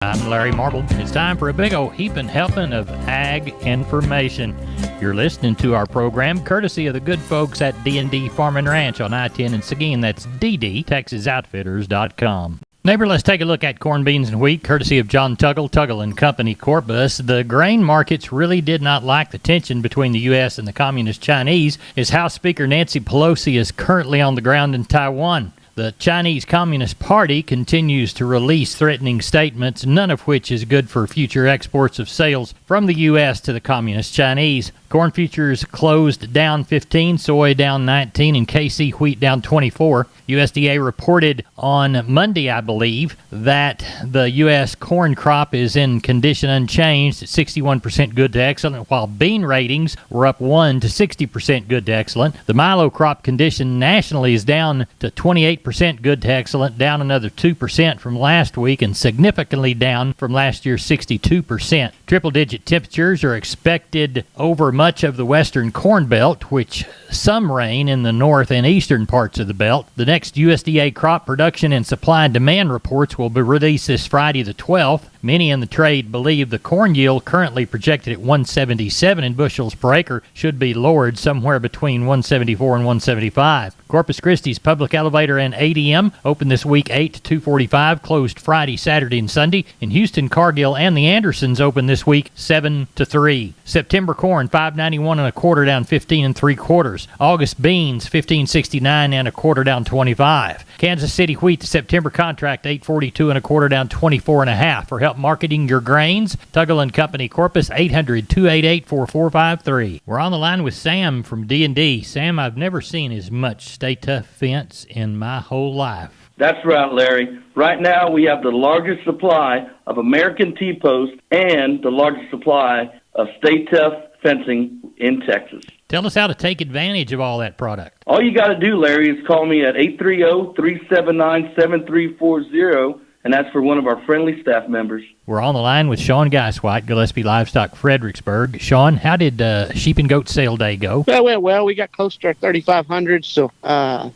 I'm Larry Marble. It's time for a big old heaping helping of ag information. You're listening to our program courtesy of the good folks at D&D Farm and Ranch on I-10 in Seguin. That's ddtexasoutfitters.com. Neighbor, let's take a look at corn, beans, and wheat, courtesy of John Tuggle and Company Corpus. The grain markets really did not like the tension between the U.S. and the Communist Chinese, as House Speaker Nancy Pelosi is currently on the ground in Taiwan. The Chinese Communist Party continues to release threatening statements, none of which is good for future exports of sales from the U.S. to the Communist Chinese. Corn futures closed down 15, soy down 19, and KC wheat down 24. USDA reported on Monday, I believe, that the U.S. corn crop is in condition unchanged at 61% good to excellent, while bean ratings were up 1 to 60% good to excellent. The milo crop condition nationally is down to 28% good to excellent, down another 2% from last week, and significantly down from last year's 62%. Triple-digit temperatures are expected over much of the western corn belt, which some rain in the north and eastern parts of the belt. The next USDA crop production and supply and demand reports will be released this Friday the 12th. Many in the trade believe the corn yield, currently projected at 177 in bushels per acre, should be lowered somewhere between 174 and 175. Corpus Christi's public elevator and ADM opened this week 8 to 245, closed Friday, Saturday, and Sunday. In Houston, Cargill and the Andersons opened this week 7 to 3. September corn, $5.91 and a quarter, down 15 3/4. August beans, $15.69 and a quarter, down 25. Kansas City wheat, the September contract, $8.42 and a quarter, down 24 and a half. For help marketing your grains, Tuggle and Company Corpus, 800-288-4453. We're on the line with Sam from D&D. Sam, I've never seen as much Stay Tough fence in my whole life. That's right, Larry. Right now we have the largest supply of American T-post and the largest supply of Stay Tough fencing in Texas. Tell us how to take advantage of all that product. All you got to do, Larry, is call me at 830-379-7340, and that's for one of our friendly staff members. We're on the line with Sean Geiswhite, Gillespie Livestock, Fredericksburg. Sean, how did sheep and goat sale day go? Well, we got close to our 3,500, so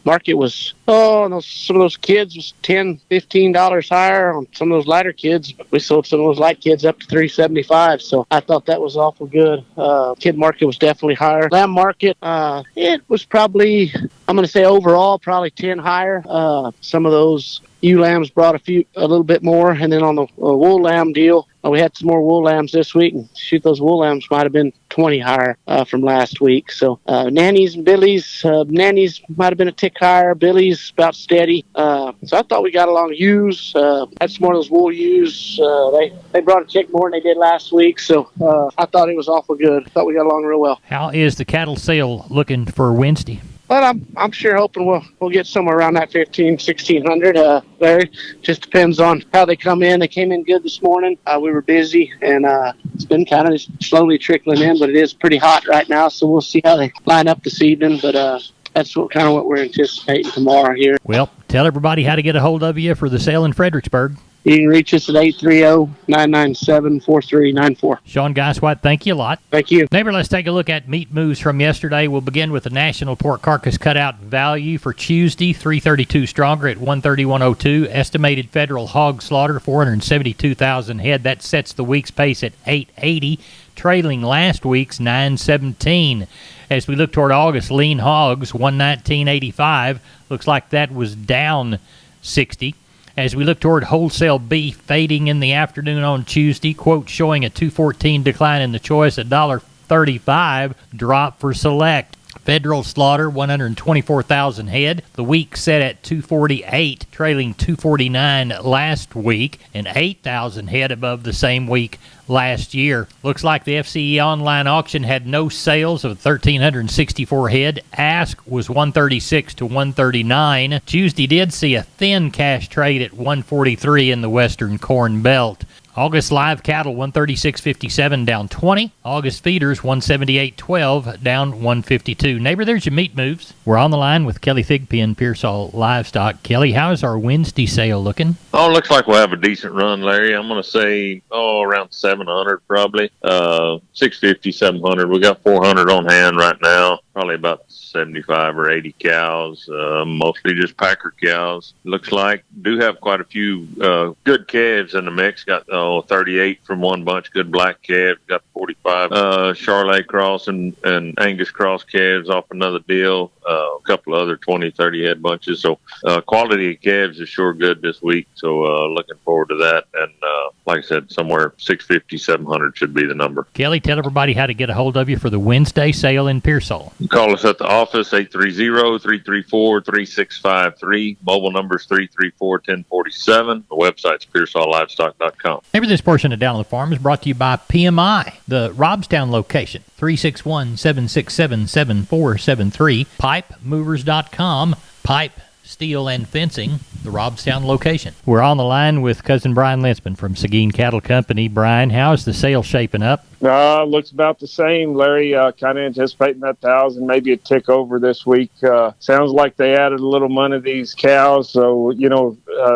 market was, some of those kids was $10, $15 higher on some of those lighter kids. We sold some of those light kids up to $375, so I thought that was awful good. Kid market was definitely higher. Lamb market, it was probably, I'm going to say overall, probably 10 higher. Some of those ewe lambs brought a little bit more, and then on the wool lamb deal, we had some more wool lambs this week, and those wool lambs might have been 20 higher from last week. So nannies and billies, nannies might have been a tick higher, billies about steady. So I thought we got along. Ewes, had some more of those wool ewes. They brought a chick more than they did last week, so I thought it was awful good. Thought we got along real well. How is the cattle sale looking for Wednesday? But I'm sure hoping we'll get somewhere around that 1,600. Larry, just depends on how they come in. They came in good this morning. We were busy, and it's been kind of slowly trickling in, but it is pretty hot right now, so we'll see how they line up this evening. But that's kind of what we're anticipating tomorrow here. Well, tell everybody how to get a hold of you for the sale in Fredericksburg. You can reach us at 830-997-4394. Sean Geiswhite, thank you a lot. Thank you. Neighbor, let's take a look at meat moves from yesterday. We'll begin with the national pork carcass cutout value for Tuesday, 332 stronger at 131.02. Estimated federal hog slaughter, 472,000 head. That sets the week's pace at 880, trailing last week's 917. As we look toward August, lean hogs, 119.85. Looks like that was down 60. As we look toward wholesale beef fading in the afternoon on Tuesday, quote showing a 214 decline in the choice, $1.35 drop for select. Federal slaughter, 124,000 head. The week set at 248, trailing 249 last week, and 8,000 head above the same week last year. Looks like the FCE online auction had no sales of 1,364 head. Ask was 136 to 139. Tuesday did see a thin cash trade at 143 in the Western Corn Belt. August live cattle 136.57 down 20. August feeders 178.12 down 152. Neighbor, there's your meat moves. We're on the line with Kelly Thigpen, Pearsall Livestock. Kelly, how is our Wednesday sale looking? Oh, looks like we'll have a decent run, Larry. I'm going to say, around 700 probably. 650, 700. We got 400 on hand right now. Probably about 75 or 80 cows, mostly just packer cows. Looks like do have quite a few good calves in the mix. Got 38 from one bunch, good black calves. Got 45 Charolais cross and Angus cross calves off another deal. A couple other 20, 30 head bunches. So quality of calves is sure good this week. So looking forward to that. And like I said, somewhere 650, 700 should be the number. Kelly, tell everybody how to get a hold of you for the Wednesday sale in Pearsall. Call us at the office, 830-334-3653. Mobile number is 334-1047. The website's PearsallLivestock.com. Maybe this portion of Down on the Farm is brought to you by PMI, the Robstown location, 361-767-7473. PipeMovers.com, pipe, steel, and fencing, the Robstown location. We're on the line with cousin Brian Linsman from Seguin Cattle Company. Brian, how is the sale shaping up? Looks about the same, Larry. Kind of anticipating that 1,000, maybe a tick over this week. Sounds like they added a little money to these cows. So,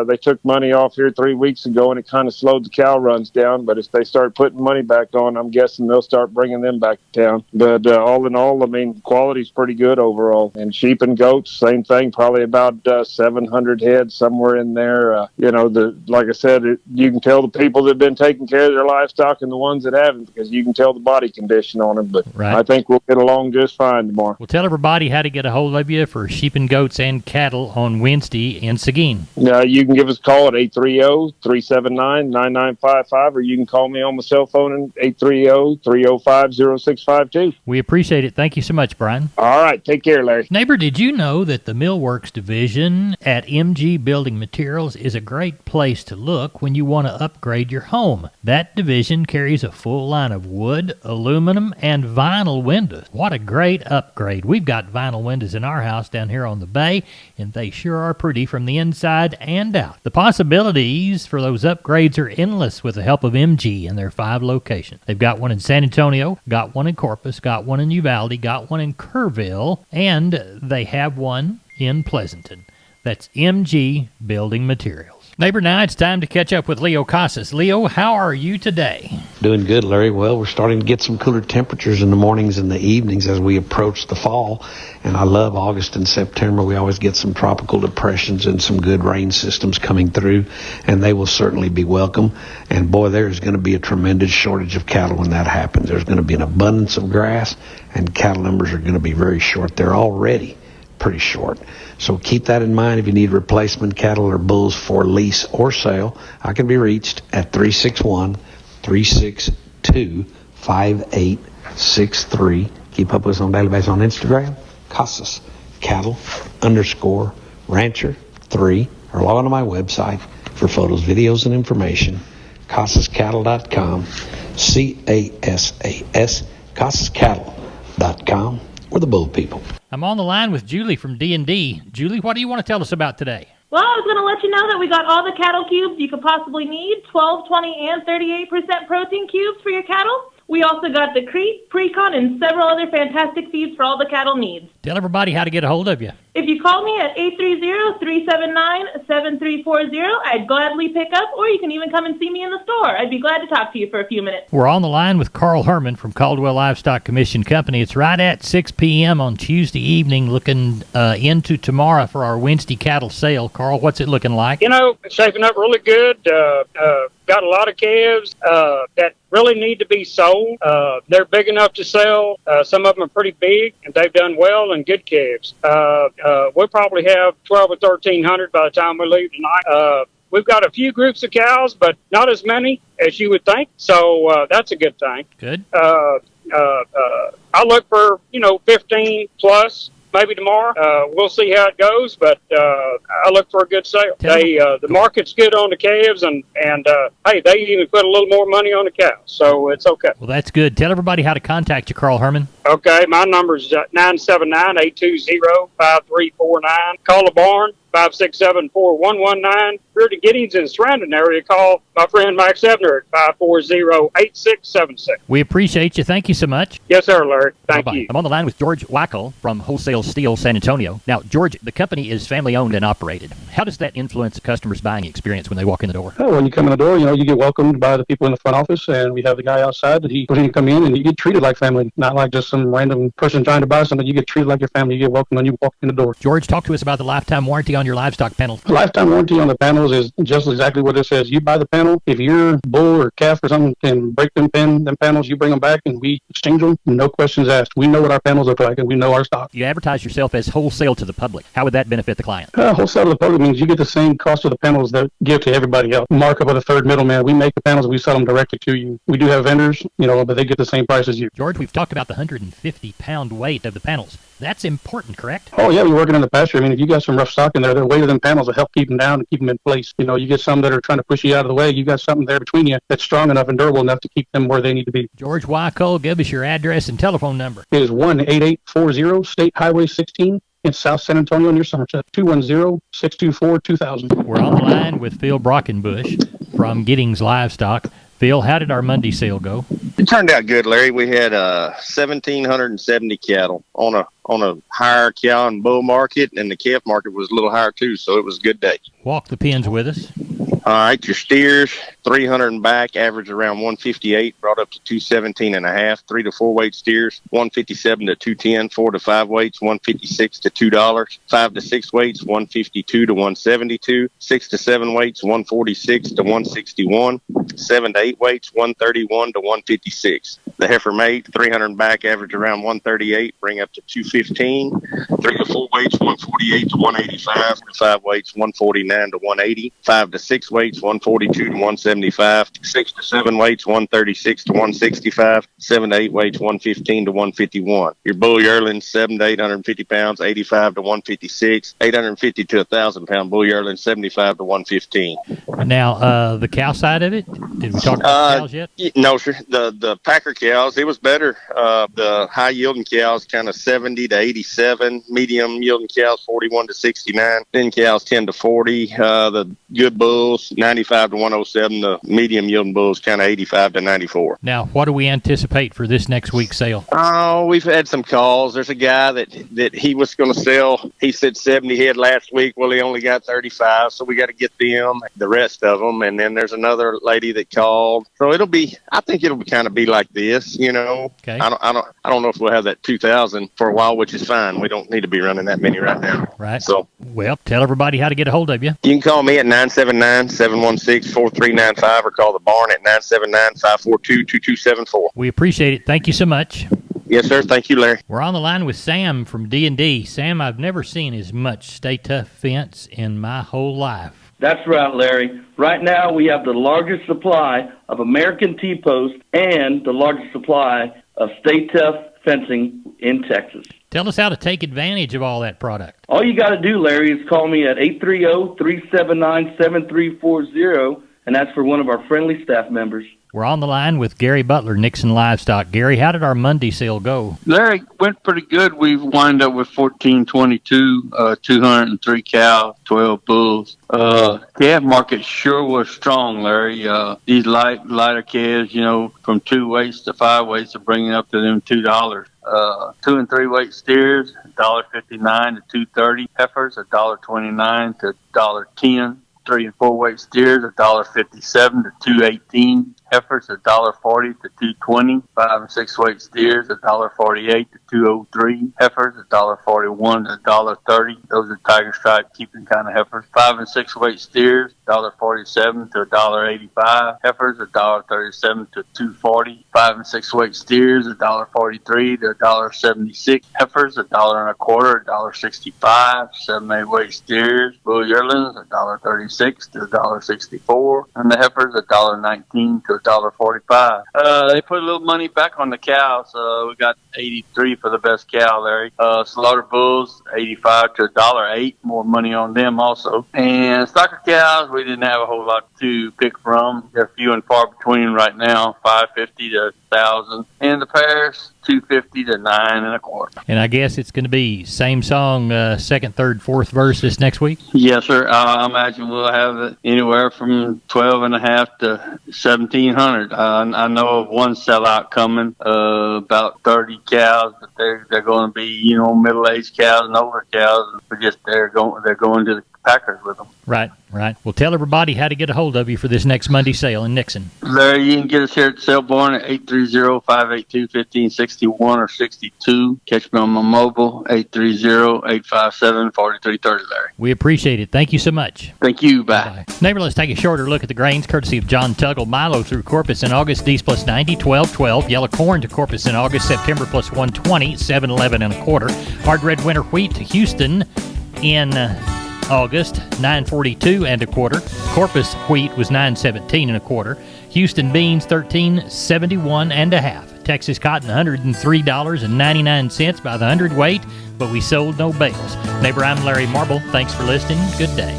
they took money off here 3 weeks ago, and it kind of slowed the cow runs down. But if they start putting money back on, I'm guessing they'll start bringing them back to town. But all in all, I mean, quality's pretty good overall. And sheep and goats, same thing, probably about 700 heads, somewhere in there. Like I said, you can tell the people that have been taking care of their livestock and the ones that haven't, because you can tell the body condition on them. But right. I think we'll get along just fine tomorrow. Well, tell everybody how to get a hold of you for sheep and goats and cattle on Wednesday in Seguin. You can give us a call at 830-379-9955, or you can call me on my cell phone at 830-305-0652. We appreciate it. Thank you so much, Brian. All right. Take care, Larry. Neighbor, did you know that the Millworks division at MG Building Materials is a great place to look when you want to upgrade your home? That division carries a full line of wood, aluminum, and vinyl windows. What a great upgrade. We've got vinyl windows in our house down here on the bay, and they sure are pretty from the inside and out. The possibilities for those upgrades are endless with the help of MG and their 5 locations. They've got one in San Antonio, got one in Corpus, got one in Uvalde, got one in Kerrville, and they have one in Pleasanton. That's MG Building Materials. Neighbor, now it's time to catch up with Leo Casas. Leo, how are you today? Doing good, Larry. Well, we're starting to get some cooler temperatures in the mornings and the evenings as we approach the fall. And I love August and September. We always get some tropical depressions and some good rain systems coming through, and they will certainly be welcome. And boy, there's going to be a tremendous shortage of cattle when that happens. There's going to be an abundance of grass, and cattle numbers are going to be very short. They're already pretty short. So keep that in mind. If you need replacement cattle or bulls for lease or sale, I can be reached at 361-362-5863. Keep up with us on daily basis on Instagram, Casas Cattle _Rancher 3, or log on to my website for photos, videos, and information, CasasCattle.com, CASAS, CasasCattle.com. We're the bull people. I'm on the line with Julie from D&D. Julie, what do you want to tell us about today? Well, I was going to let you know that we got all the cattle cubes you could possibly need, 12, 20, and 38% protein cubes for your cattle. We also got the Crete, Precon, and several other fantastic feeds for all the cattle needs. Tell everybody how to get a hold of you. If you call me at 830-379-7340, I'd gladly pick up, or you can even come and see me in the store. I'd be glad to talk to you for a few minutes. We're on the line with Carl Herman from Caldwell Livestock Commission Company. It's right at 6 p.m. on Tuesday evening, looking into tomorrow for our Wednesday cattle sale. Carl, what's it looking like? It's shaping up really good. Got a lot of calves that really need to be sold. They're big enough to sell. Some of them are pretty big, and they've done well and good calves. We'll probably have 1,200 or 1,300 by the time we leave tonight. We've got a few groups of cows, but not as many as you would think, so that's a good thing. Good. I look for, 15 plus. Maybe tomorrow. We'll see how it goes, but I look for a good sale. The market's good on the calves, and hey, they even put a little more money on the cows, so it's okay. Well, that's good. Tell everybody how to contact you, Carl Herman. Okay, my number is 979-820-5349. Call the barn, 567-4119. If you're to Giddings and surrounding area, call my friend Max Ebner at 540-8676. We appreciate you. Thank you so much. Yes, sir, Larry. Thank Bye-bye. you. I'm on the line with George Wackel from Wholesale Steel San Antonio. Now, George, the company is family-owned and operated. How does that influence a customer's buying experience when they walk in the door? Oh, when you come in the door, you get welcomed by the people in the front office, and we have the guy outside that when you come in, and you get treated like family, not like just some random person trying to buy something. You get treated like your family. You get welcomed when you walk in the door. George, talk to us about the lifetime warranty on your livestock panels. The lifetime warranty on the panels is just exactly what it says. You buy the panel. If your bull or calf or something can break them panels, you bring them back, and we exchange them. No questions asked. We know what our panels look like, and we know our stock. You advertise yourself as wholesale to the public. How would that benefit the client? Wholesale to the public means you get the same cost of the panels that give to everybody else. Markup of the third middleman. We make the panels and we sell them directly to you. We do have vendors, but they get the same price as you. George, we've talked about the 150-pound weight of the panels. That's important, correct? Oh, yeah, we're working in the pasture. I mean, if you got some rough stock in there, the weight of them panels will help keep them down and keep them in place. You get some that are trying to push you out of the way. You got something there between you that's strong enough and durable enough to keep them where they need to be. George Wackel, give us your address and telephone number. It is 18840 State Highway 16 in South San Antonio near Somerset. 210-624-2000. We're on the line with Phil Brockenbush from Giddings Livestock. Phil, how did our Monday sale go? It turned out good, Larry. We had 1,770 cattle on a higher cow and bull market, and the calf market was a little higher too, so it was a good day. Walk the pens with us. All right, your steers, 300 and back, average around 158, brought up to 217 and a half. 3 to 4 weight steers, 157 to 210. 4 to 5 weights, 156 to $2. 5 to 6 weights, 152 to 172. 6 to 7 weights, 146 to 161. 7 to 8 weights, 131 to 156. The heifer mate, 300 and back, average around 138, bring up to 215. 3 to 4 weights, 148 to 185. 4 to 5 weights, 149 to 180. 5 to 6 weights, 142 to 175. 6 to 7 weights, 136 to 165. 7 to 8 weights, 115 to 151. Your bull yearlings, 7 to 850 pounds, 85 to 156. 850 to 1,000 pound bull yearlings, 75 to 115. Now, the cow side of it, did we talk about cows yet? No, sir. The packer cows, it was better. The high yielding cows, kind of 70 to 87. Medium yielding cows, 41 to 69. Thin cows, 10 to 40. The good bulls, 95 to 107. The medium yielding bulls, kind of 85 to 94. Now, what do we anticipate for this next week's sale? Oh, we've had some calls. There's a guy that he was going to sell. He said 70 head last week. Well, he only got 35, so we got to get them, the rest of them. And then there's another lady that called. So I think it'll kind of be like this, Okay. I don't know if we'll have that 2,000 for a while, which is fine. We don't need to be running that many right now. Right. So, well, tell everybody how to get a hold of you. you can call me at 979-716-4395 or call the barn at 979-542-2274. We appreciate it. Thank you so much. Yes, sir. Thank you, Larry. We're on the line with Sam from D&D. Sam, I've never seen as much Stay Tough fence in my whole life. That's right, Larry. Right now, we have the largest supply of American T-post and the largest supply of Stay Tough fencing in Texas. Tell us how to take advantage of all that product. All you got to do, Larry, is call me at 830-379-7340, and that's for one of our friendly staff members. We're on the line with Gary Butler, Nixon Livestock. Gary, how did our Monday sale go? Larry, went pretty good. We've wound up with 1422, 203 cows, 12 bulls. Calf market sure was strong, Larry. These lighter calves, from 2 weights to 5 weights are bringing up to them $2. 2 and 3 weight steers, $1.59 to $2.30. Heifers, $1.29 to $1.10. 3 and 4 weight steers, $1.57 to $2.18. Heifers, $1.40 to $2.20. 5 and 6 weight steers, $1.48 to $2.03. Heifers, $1.41 to $1.30. Those are Tiger Stripe keeping kind of heifers. 5 and 6 weight steers, $1.47 to $1.85. Heifers, $1.37 to $2.40. 5 and 6 weight steers, $1.43 to $1.76. Heifers, $1.25, $1.65. 7 8 weight steers, bull yearlings, $1.36 to $1.64. And the heifers, $1.19 to $1.45. They put a little money back on the cows. We got 83 for the best cow, Larry. Slaughter bulls, 85 to $1.08. More money on them also. And stocker cows, we didn't have a whole lot to pick from. They're few and far between right now. 550 to 1,000, and the pears 250 to 9 1/4. And I guess it's going to be same song, second, third, fourth verse this next week? Yes, sir. I imagine we'll have it anywhere from 12.5 to 1,700. I know of one sellout coming, about 30 cows, but they're going to be, middle-aged cows and older cows. They're going to the packers with them. Right. Well, tell everybody how to get a hold of you for this next Monday sale in Nixon. Larry, you can get us here at Selborne at 830-582-1561 or 62. Catch me on my mobile, 830-857-4330, Larry. We appreciate it. Thank you so much. Thank you. Bye. Neighbor, let's take a shorter look at the grains, courtesy of John Tuggle. Milo through Corpus in August, D's plus 90, 12.12. Yellow corn to Corpus in August, September plus 120, 7.11 1/4. Hard red winter wheat to Houston in August, 9.42 1/4. Corpus wheat was 9.17 1/4. Houston beans, 13.71 1/2. Texas cotton, $103.99 by the hundredweight, but we sold no bales. Neighbor, I'm Larry Marble. Thanks for listening. Good day.